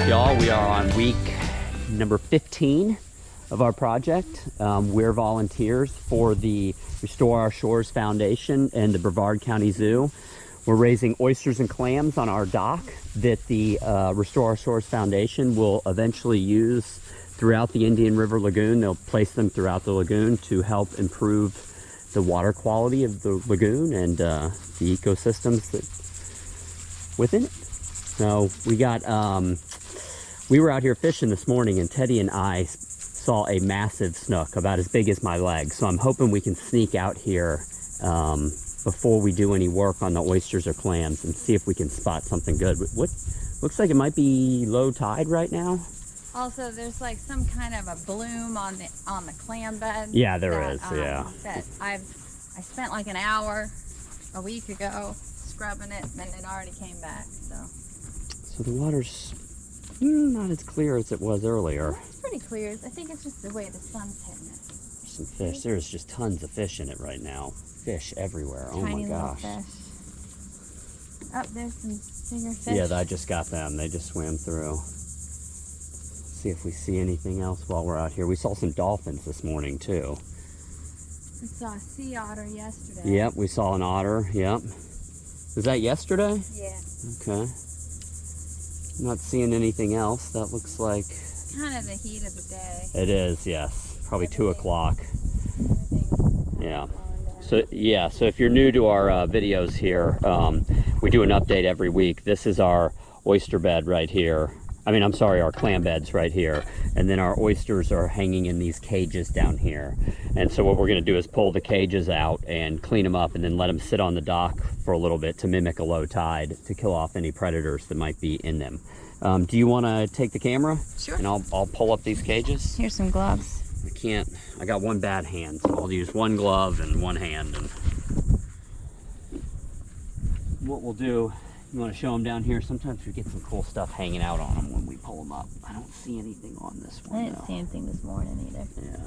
y'all. We are on week number 15 of our project. We're volunteers for the Restore Our Shores Foundation and the Brevard County Zoo. We're raising oysters and clams on our dock that the Restore Our Shores Foundation will eventually use throughout the Indian River Lagoon. They'll place them throughout the lagoon to help improve the water quality of the lagoon and the ecosystems that within it. So we were out here fishing this morning, and Teddy and I saw a massive snook about as big as my leg. So I'm hoping we can sneak out here before we do any work on the oysters or clams and see if we can spot something good. What looks like it might be low tide right now. Also, there's like some kind of a bloom on the clam bed. Yeah, there is. Yeah. That I spent like an hour a week ago scrubbing it, and it already came back. So the water's not as clear as it was earlier. It's pretty clear. I think it's just the way the sun's hitting it. There's some fish. There's just tons of fish in it right now. Fish everywhere. Oh Tiny my gosh. little fish. Oh, there's some bigger fish. Yeah, I just got them. They just swam through. See if we see anything else while we're out here. We saw some dolphins this morning too. We saw a sea otter yesterday. Yep, we saw an otter. Yep. Was that yesterday? Yeah. Okay. Not seeing anything else. That looks like... Kind of the heat of the day. It is, yes. Probably 2 o'clock. Yeah. So if you're new to our videos here, we do an update every week. This is our oyster bed right here. Our clam beds right here. And then our oysters are hanging in these cages down here. And so what we're going to do is pull the cages out and clean them up and then let them sit on the dock for a little bit to mimic a low tide to kill off any predators that might be in them. Do you want to take the camera? Sure. And I'll pull up these cages. Here's some gloves. I got one bad hand, so I'll use one glove and one hand. And what we'll do, you want to show them down here? Sometimes we get some cool stuff hanging out on them when we pull them up. I don't see anything on this one. I didn't see anything this morning either. Yeah.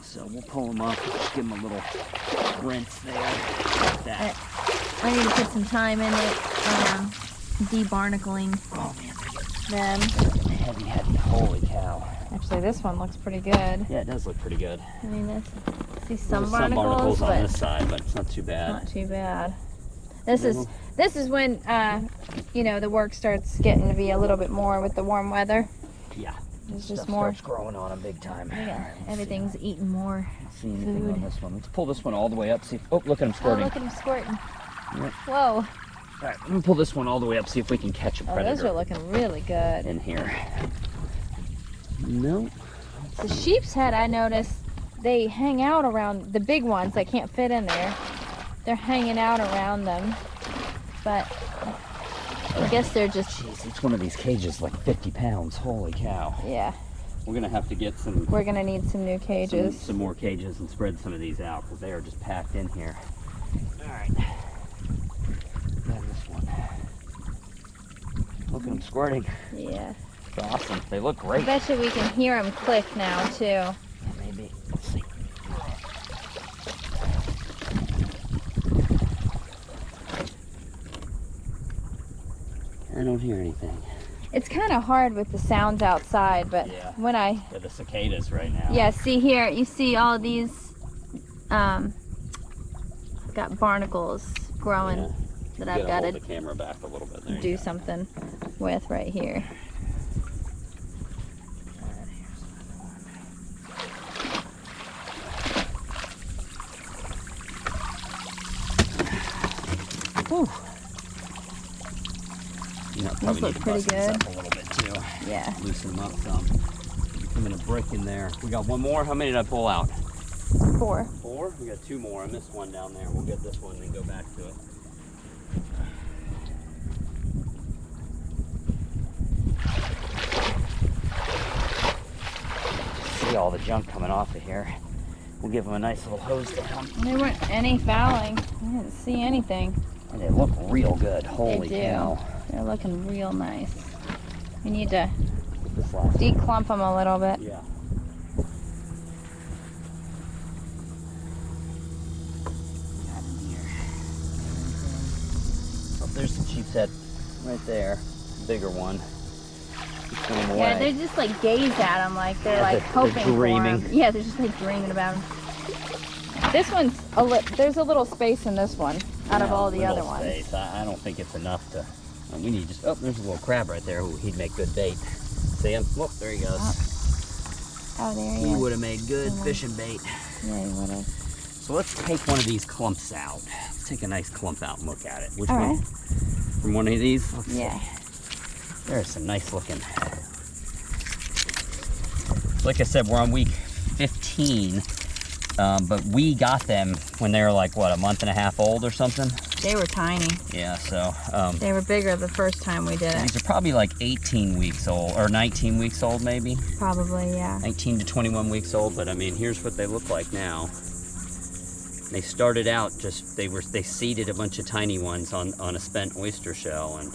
So we'll pull them up, just give them a little rinse there. Like that. I need to put some time in it, debarnacling them. Heavy, holy cow. Actually, this one looks pretty good. Yeah, it does look pretty good. I mean, see some There's barnacles, on this side, but it's not too bad. Not too bad. This is when the work starts getting to be a little bit more with the warm weather. Yeah. There's just more. Starts growing on them big time. Yeah, everything's eating more see anything food. On this one. Let's pull this one all the way up. See. Oh, look at him squirting. Oh, look at him squirting. Yep. Whoa. All right, let me pull this one all the way up. See if we can catch a predator. Those are looking really good. In here. Nope. The sheep's head, I noticed, they hang out around the big ones. They can't fit in there. They're hanging out around them, but I guess they're just... Jeez, each one of these cages is like 50 pounds. Holy cow. Yeah. We're going to have to get some... We're going to need some new cages. Some more cages and spread some of these out because they are just packed in here. All right. Grab this one. Look at them squirting. Yeah. It's awesome. They look great. I bet you we can hear them click now, too. Yeah, maybe. Let's see. I don't hear anything. It's kind of hard with the sounds outside, but yeah. when I... Yeah, the cicadas right now. Yeah, see here, you see all these, got barnacles growing that I've got to hold the camera back a little bit. There do something with right here. Whew. Probably look need to pretty bust good. This up a little bit too. Yeah. Loosen them up some. Come in a brick in there. We got one more. How many did I pull out? 4. 4? We got 2 more. I missed one down there. We'll get this one and then go back to it. See all the junk coming off of here. We'll give them a nice little hose down. There weren't any fouling. I didn't see anything. And they look real good. Holy cow. They're looking real nice. We need to declump them a little bit. Yeah. Oh, there's the sheep's head right there. Bigger one. Put 'em Yeah, away. they just like gaze at them like they're Yeah, like they're hoping dreaming. for 'em. Yeah, they're just like dreaming about them. This one's there's a little space in this one out of all the other ones. Space. I don't think it's enough to. We need just. Oh, there's a little crab right there. He'd make good bait. See him? Whoop, there he goes. Oh, there he He is. would have made good fishing bait. Yeah, he would have. So let's take one of these clumps out. Let's take a nice clump out and look at it. Which All one? right. From one of these? Let's Yeah. see. There's some nice looking. Like I said, we're on week 15, but we got them when they were like, what, a month and a half old or something? They were tiny. Yeah, so. They were bigger the first time we did it. These are probably like 18 weeks old, or 19 weeks old maybe. Probably, yeah. 19 to 21 weeks old, but I mean, here's what they look like now. They started out just, they seeded a bunch of tiny ones on a spent oyster shell, and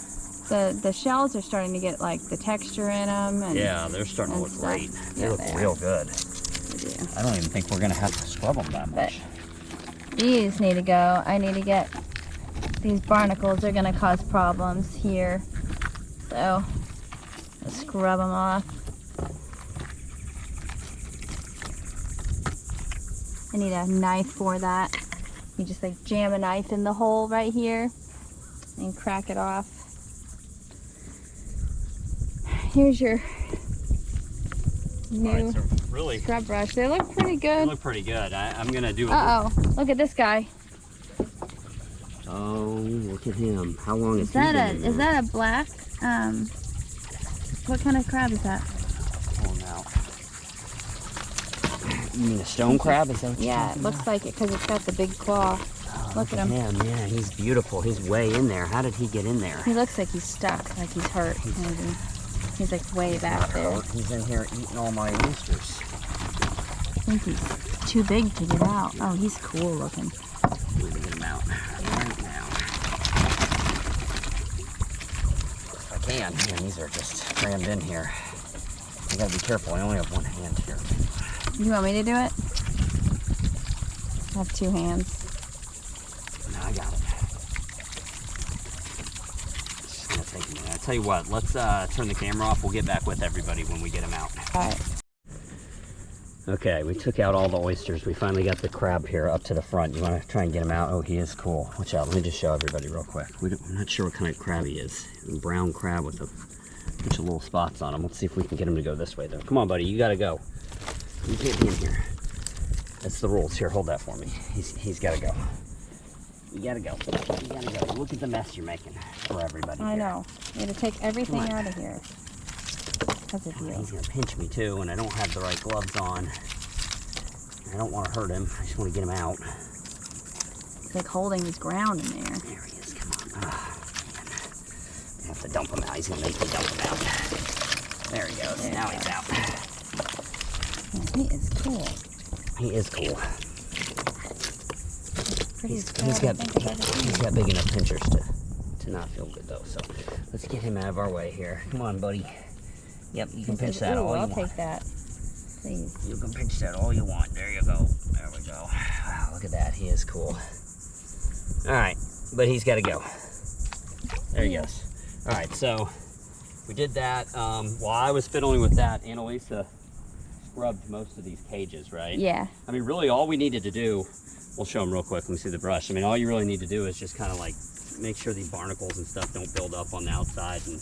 The shells are starting to get like the texture in them. And yeah, they're starting to and look stuff. great. They Yeah, look they are. real good. They do. I don't even think we're gonna have to scrub them that But much. these need to go. I need to get these barnacles are gonna cause problems here. So let's scrub them off. I need a knife for that. You just like jam a knife in the hole right here and crack it off. Here's your new Alright, so really, scrub brush. They look pretty they good. look pretty good. I'm gonna do a Uh-oh, look at this guy. Oh, look at him. How long Is that a black, what kind of crab is that? Pull him out. You mean a stone crab? Is that what you're Yeah, it talking looks about? like it because it's got the big claw. Oh, look at him. Yeah, he's beautiful. He's way in there. How did he get in there? He looks like he's stuck, like he's hurt. Maybe. He's like way back there. He's in here eating all my oysters. I think he's too big to get out. Oh, he's cool looking. We're gonna get him out right now. If I can. Man, these are just crammed in here. I gotta be careful. I only have one hand here. You want me to do it? I have two hands. No, I got it. It's gonna take a minute. I'll tell you what. Let's turn the camera off. We'll get back with everybody when we get him out. All right. Okay, we took out all the oysters. We finally got the crab here up to the front. You want to try and get him out? Oh, he is cool. Watch out. Let me just show everybody real quick. I'm not sure what kind of crab he is. A brown crab with a bunch of little spots on him. Let's see if we can get him to go this way, though. Come on, buddy. You got to go. You can't be in here. That's the rules. Here, hold that for me. He's got to go. You got to go. You got to go. Look at the mess you're making for everybody I here. know. You got to take everything Come on. out of here. Because of you. He's going to pinch me, too, and I don't have the right gloves on. I don't want to hurt him. I just want to get him out. It's like holding his ground in there. There he is. Come on. Oh, man. I have to dump him out. He's going to make me dump him out. There he goes. There Now you he's go. out. Yeah, he is cool. He is cool. Prettiest He's crab got I think I've ever seen. he's got big enough pinchers to not feel good though. So let's get him out of our way here. Come on, buddy. Yep, you can pinch that Ooh, all you I'll want. take that. Please. You can pinch that all you want. There you go. There we go. Wow, look at that. He is cool. All right, but he's got to go. There he goes. All right, so we did that. While I was fiddling with that, Annalisa scrubbed most of these cages, right? Yeah. I mean, really, all we needed to do, we'll show them real quick. Let me see the brush. I mean, all you really need to do is just kind of like make sure these barnacles and stuff don't build up on the outside, and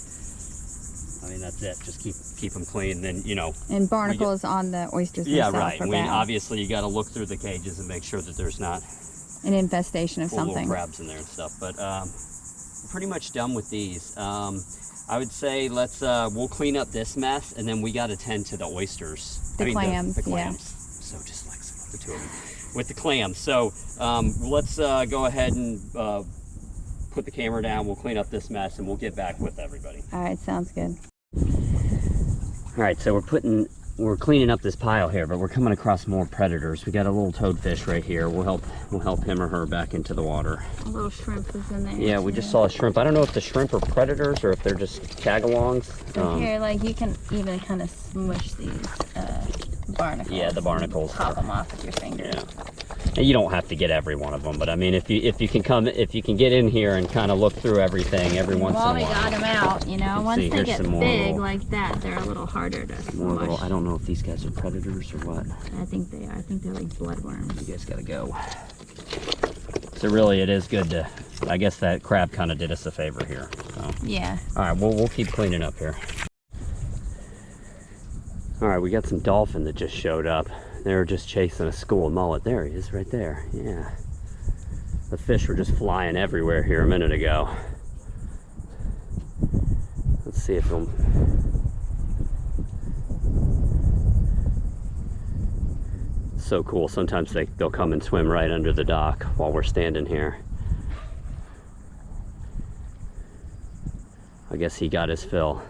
I mean that's it. Just keep them clean. And then And barnacles on the oysters yeah, themselves right. are I mean, bad. obviously you got to look through the cages and make sure that there's not An infestation of full little something. crabs in there and stuff. But we're pretty much done with these. I would say we'll clean up this mess, and then we got to tend to the oysters. The clams, the yeah. clams. So just like the two of them with the clams. So let's go ahead and put the camera down. We'll clean up this mess, and we'll get back with everybody. All right, sounds good. All right, so we're cleaning up this pile here, but we're coming across more predators. We got a little toadfish right here. We'll help him or her back into the water. A little shrimp is in there. Yeah, we just saw a shrimp. I don't know if the shrimp are predators or if they're just tagalongs. So here, like you can even kind of smush these barnacles. Yeah, the barnacles. Pop them off with your finger. Yeah. And you don't have to get every one of them, but I mean, if you can get in here and kind of look through everything every once in a while. Well, we got them out, you know. Once they get big like that, they're a little harder to squash. I don't know if these guys are predators or what. I think they are. I think they're like bloodworms. You guys gotta go. So really, it is good to. I guess that crab kind of did us a favor here. So. Yeah. All right, we'll keep cleaning up here. All right, we got some dolphin that just showed up. They were just chasing a school of mullet. There he is, right there. Yeah. The fish were just flying everywhere here a minute ago. Let's see if he'll. So cool. Sometimes they'll come and swim right under the dock while we're standing here. I guess he got his fill.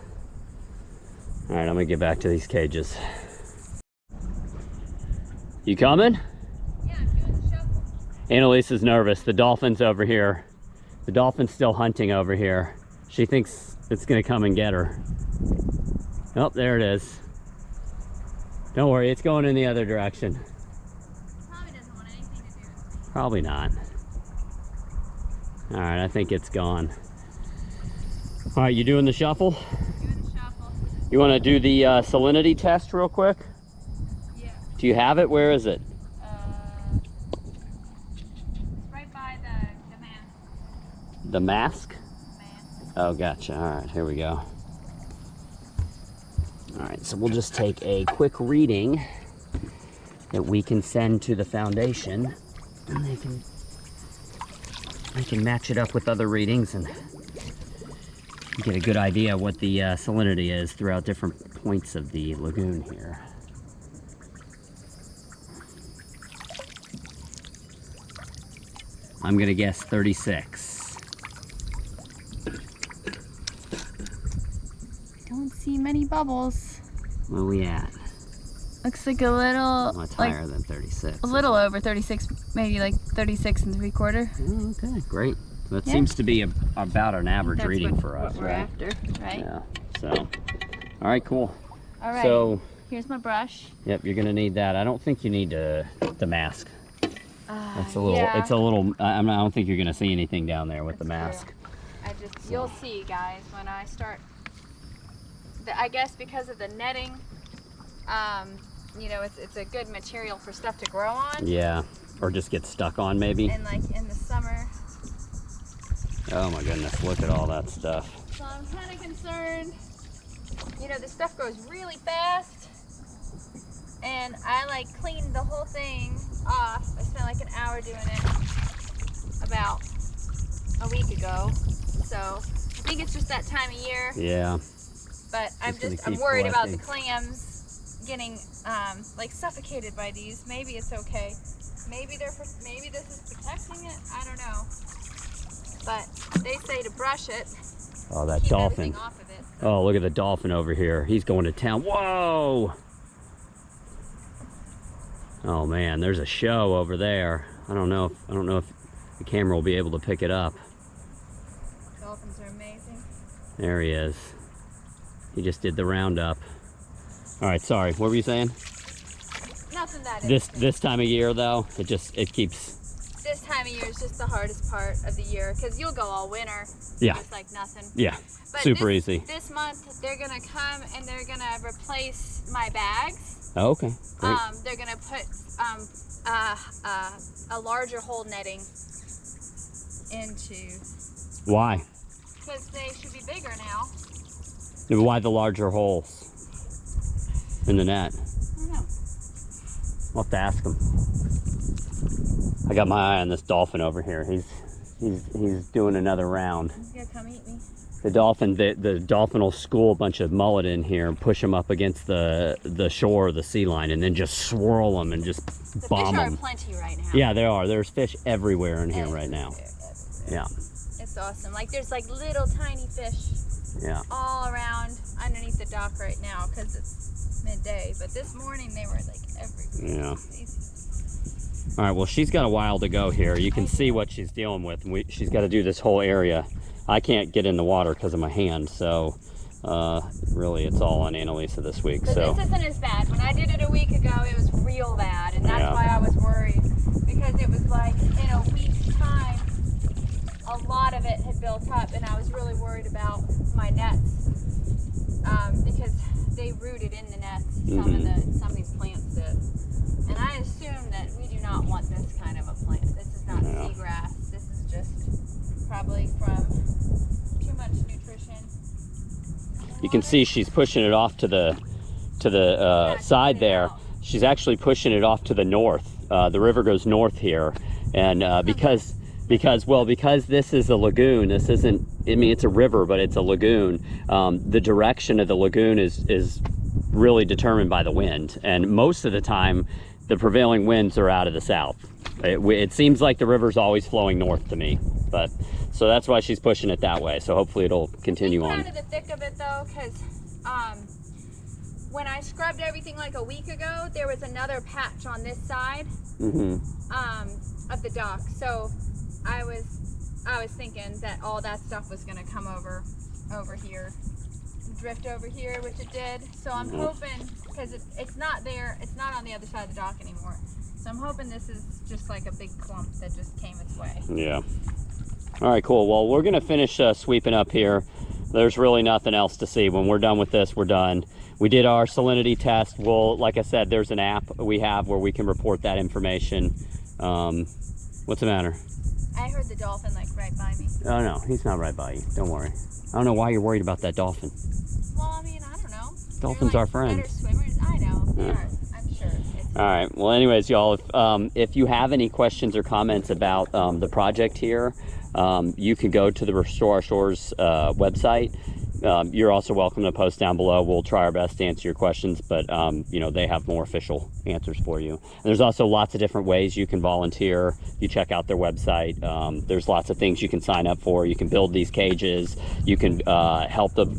All right, I'm gonna get back to these cages. You coming? Yeah, I'm doing the shuffle. Annalisa's nervous. The dolphin's over here. The dolphin's still hunting over here. She thinks it's gonna come and get her. Oh, there it is. Don't worry, it's going in the other direction. Probably doesn't want anything to do with me. Probably not. All right, I think it's gone. All right, you doing the shuffle? Doing the shuffle. You want to do the salinity test real quick? Yeah. Do you have it? Where is it? Right by the mask. The mask? Mask. Oh, gotcha. All right, here we go. All right, so we'll just take a quick reading that we can send to the foundation, and they can match it up with other readings and get a good idea what the salinity is throughout different points of the lagoon here. I'm gonna guess 36. Don't see many bubbles. Where are we at? Looks like a little, Much higher than 36. a little over 36, maybe like 36 3/4. Oh, okay, great. That seems to be about an average reading for us, what we're right? after, right? Yeah. So, all right, cool. All right. So, here's my brush. yep, you're gonna need that. I don't think you need the mask. It's a little. Yeah. It's a little. I don't think you're gonna see anything down there with the mask. You'll see, guys, when I start. I guess because of the netting, you know, it's a good material for stuff to grow on. Yeah, or just get stuck on maybe. And like in the summer. Oh my goodness, look at all that stuff. So I'm kind of concerned. You know, this stuff grows really fast. And I like cleaned the whole thing off. I spent like an hour doing it about a week ago. So I think it's just that time of year. Yeah. But I'm worried about the clams getting like suffocated by these. Maybe it's okay. Maybe this is protecting it. I don't know. But they say to brush it. Oh, that keep dolphin. everything off of it. Oh, look at the dolphin over here. He's going to town. Whoa! Oh man, there's a show over there. I don't know if the camera will be able to pick it up. Dolphins are amazing. There he is. He just did the roundup. All right, sorry. What were you saying? Nothing that This time of year though, it keeps. This time of year is just the hardest part of the year because you'll go all winter. Yeah. It's like nothing. Yeah. But Super easy. This month they're gonna come and they're gonna replace my bags. Oh, okay. Great. They're gonna put a larger hole netting into. Why? Because they should be bigger now. Why the larger holes in the net? I don't know. I'll have to ask him. I got my eye on this dolphin over here. He's doing another round. He's gonna come eat me. The dolphin will school a bunch of mullet in here and push them up against the shore of the sea line and then just swirl them and just bomb them. The fish are plenty right now. Yeah, there are. There's fish everywhere in here right now. Yeah. It's awesome. Like there's like little tiny fish. Yeah. All around underneath the dock right now because it's midday. But this morning they were like everywhere. Yeah. Crazy. All right, well, she's got a while to go here. You can see what she's dealing with. She's got to do this whole area. I can't get in the water because of my hand, so really it's all on Annalisa this week. So this isn't as bad. When I did it a week ago, it was real bad, and that's why I was worried. Because because it was like in a week's time, a lot of it had built up, and I was really worried about my nets because they rooted in the nets. Some of these plants did, and I assume that we do not want this kind of a plant. This is not seagrass. This is just probably from too much nutrition. You can see she's pushing it off to the side there. She's actually pushing it off to the north. The river goes north here, and because this is a lagoon, this isn't, I mean, it's a river, but it's a lagoon. The direction of the lagoon is really determined by the wind, and most of the time the prevailing winds are out of the south. It seems like the river's always flowing north to me, but so that's why she's pushing it that way. So hopefully it'll continue on. Kind of the thick of it though, because when I scrubbed everything like a week ago, there was another patch on this side of the dock. So I was thinking that all that stuff was going to come over here, drift over here, which it did. So I'm hoping, because it's not there, it's not on the other side of the dock anymore. So I'm hoping this is just like a big clump that just came its way. Yeah. All right, cool. Well, we're going to finish sweeping up here. There's really nothing else to see. When we're done with this, we're done. We did our salinity test. Well, like I said, there's an app we have where we can report that information. What's the matter? I heard the dolphin like right by me. Oh no, he's not right by you. Don't worry. I don't know why you're worried about that dolphin. Well, I mean, I don't know. Dolphins are friends. Better swimmers. I know. They are. I'm sure. All right. Well, anyways, y'all, if you have any questions or comments about the project here, you can go to the Restore Our Shores website. You're also welcome to post down below. We'll try our best to answer your questions, but you know, they have more official answers for you. And there's also lots of different ways you can volunteer. You check out their website. There's lots of things you can sign up for. You can build these cages. You can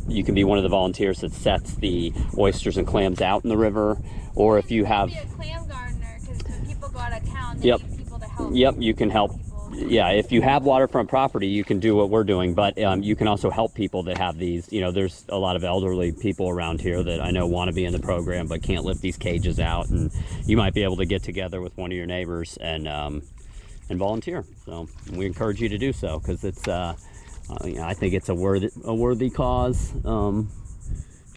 you can be one of the volunteers that sets the oysters and clams out in the river. Or if you have, be a clam gardener, because when people go out of town, they need people to help. Yep, you can help. Yeah, if you have waterfront property, you can do what we're doing, but you can also help people that have these. You know, there's a lot of elderly people around here that I know want to be in the program but can't lift these cages out, and you might be able to get together with one of your neighbors and volunteer. So we encourage you to do so, because it's you know, I think it's a worthy cause.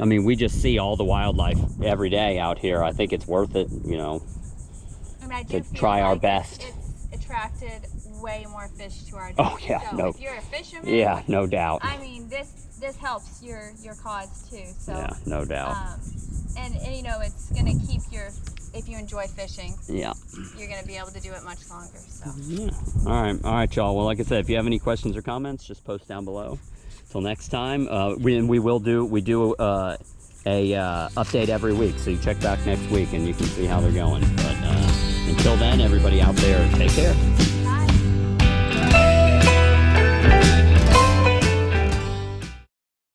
I mean, we just see all the wildlife every day out here. I think it's worth it, you know, to try our best. It's attracted way more fish to our dock. Oh yeah, so no. If you're a fisherman, yeah, no doubt. I mean, this helps your cause too. So yeah, no doubt. And you know, it's gonna keep if you enjoy fishing. Yeah. You're gonna be able to do it much longer. So. Yeah. All right, y'all. Well, like I said, if you have any questions or comments, just post down below. Till next time, we do a update every week, so you check back next week and you can see how they're going. But until then, everybody out there, take care.